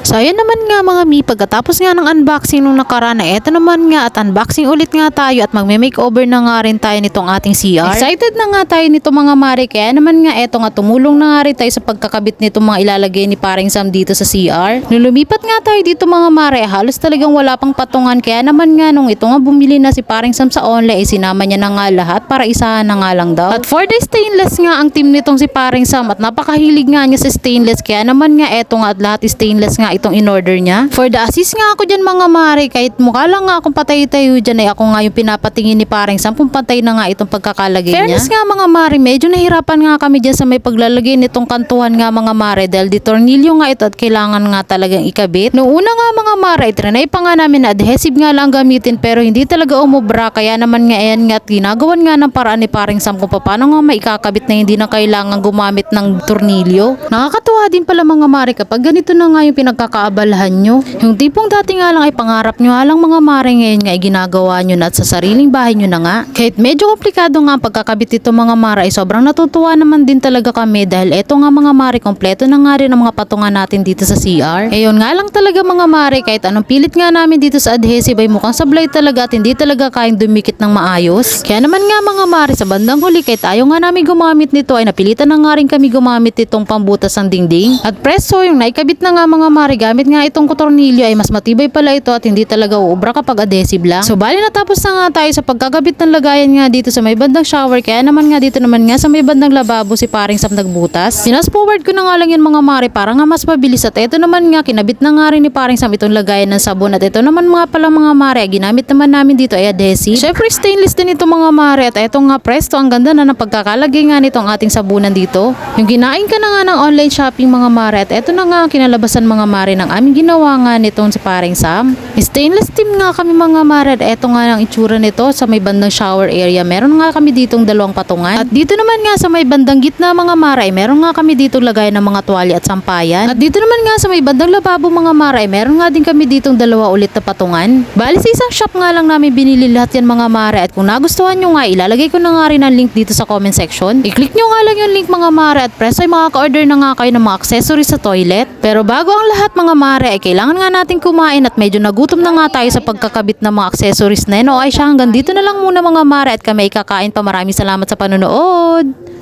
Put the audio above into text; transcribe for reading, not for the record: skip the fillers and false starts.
So ayan naman nga mga mi, pagkatapos nga ng unboxing nung nakaraan, eto naman nga at unboxing ulit nga tayo at magme-makeover na nga rin tayo nitong ating CR. Excited na nga tayo nito mga mare, kaya naman nga eto nga tumulong na nga rin tayo sa pagkakabit nito mga ilalagay ni paring Sam dito sa CR. Nung lumipat nga tayo dito mga mare, halos talagang wala pang patungan, kaya naman nga nung ito nga bumili na si paring Sam sa online, sinama niya na nga lahat para isahan na nga lang daw. At for the stainless nga ang team nitong si paring Sam at napakahilig nga niya sa stainless, kaya naman nga eto nga at lahat stainless nga itong in-order niya. For the assist nga ako dyan mga mare, kahit mukha lang nga akong patay-tayo dyan ay ako nga yung pinapatingin ni paring Sam kung patay na nga itong pagkakalagay niya. Fairness nga mga mare, medyo nahirapan nga kami dyan sa may paglalagay nitong kantuhan nga mga mare dahil di tornilyo nga ito at kailangan nga talagang ikabit. Noong una nga mga mare, trinay pa nga namin na adhesive nga lang gamitin pero hindi talaga umubra, kaya naman nga ayan nga at ginagawan nga ng paraan ni paring Sam kung paano nga maikakabit na hindi na kailangan gumamit ng tornilyo. Nakakatuwa din pala mga mare kapag ganito na nga yung pinagkakaabalahan nyo. Yung tipong dati nga lang ay pangarap nyo lang mga mare, ngayon nga ay ginagawa nyo na at sa sariling bahay nyo na nga. Kahit medyo komplikado nga ang pagkakabit ito mga mare, ay sobrang natutuwa naman din talaga kami dahil eto nga mga mare, kompleto na nga rin ang mga patungan natin dito sa CR. Ayun nga lang talaga mga mare, kahit anong pilit nga namin dito sa adhesive ay mukhang sablay talaga at hindi talaga kayang dumikit ng maayos. Kaya naman nga mga mare, sa bandang huli kahit ayaw nga namin gumamit nito ay napilitan na nga rin kami gumamit itong pambutas ng dingding. At preso, yung naikabit na nga mga mare gamit nga itong tornilyo ay mas matibay pala ito at hindi talaga uubra kapag adhesive lang. So bali natapos na nga tayo sa pagkakabit ng lagayan nga dito sa may bandang shower, kaya naman nga dito naman nga sa may bandang lababo si paring Sam nagbutas. Sinas forward ko na nga lang yan mga mare para nga mas mabilis at ito naman nga kinabit na nga rin ni paring Sam itong lagayan ng sabon at ito naman mga pala mga mare ginamit naman namin dito ay adhesive. Syempre stainless din ito mga mare at ito nga presto, ang ganda na ng pagkakalagay nga nitong ating sabunan dito. Yung ginain ka na nga ng online shopping mga mare at ito na nga kinalabasan mga mare ng aming ginawa nga nitong si paring Sam. Stainless team nga kami mga mare at eto nga ang itsura nito sa may bandang shower area. Meron nga kami ditong dalawang patungan. At dito naman nga sa may bandang gitna mga mare ay meron nga kami dito lagay ng mga tuwalya at sampayan. At dito naman nga sa may bandang lababo mga mare ay meron nga din kami ditong dalawa ulit na patungan. Bali sa isang shop nga lang namin binili lahat yan mga mare at kung nagustuhan nyo nga ilalagay ko na nga rin ang link dito sa comment section. I-click nyo nga lang yung link mga mare at presto ay makaka-order na nga kayo ng mga accessories sa toilet. Pero bago ang lahat mga mare ay kailangan nga natin kumain at medyo nagutom na nga tayo sa pagkakabit ng mga accessories na yun. O ay siya, hanggang dito na lang muna mga mare at kami ikakain pa. Maraming salamat sa panonood.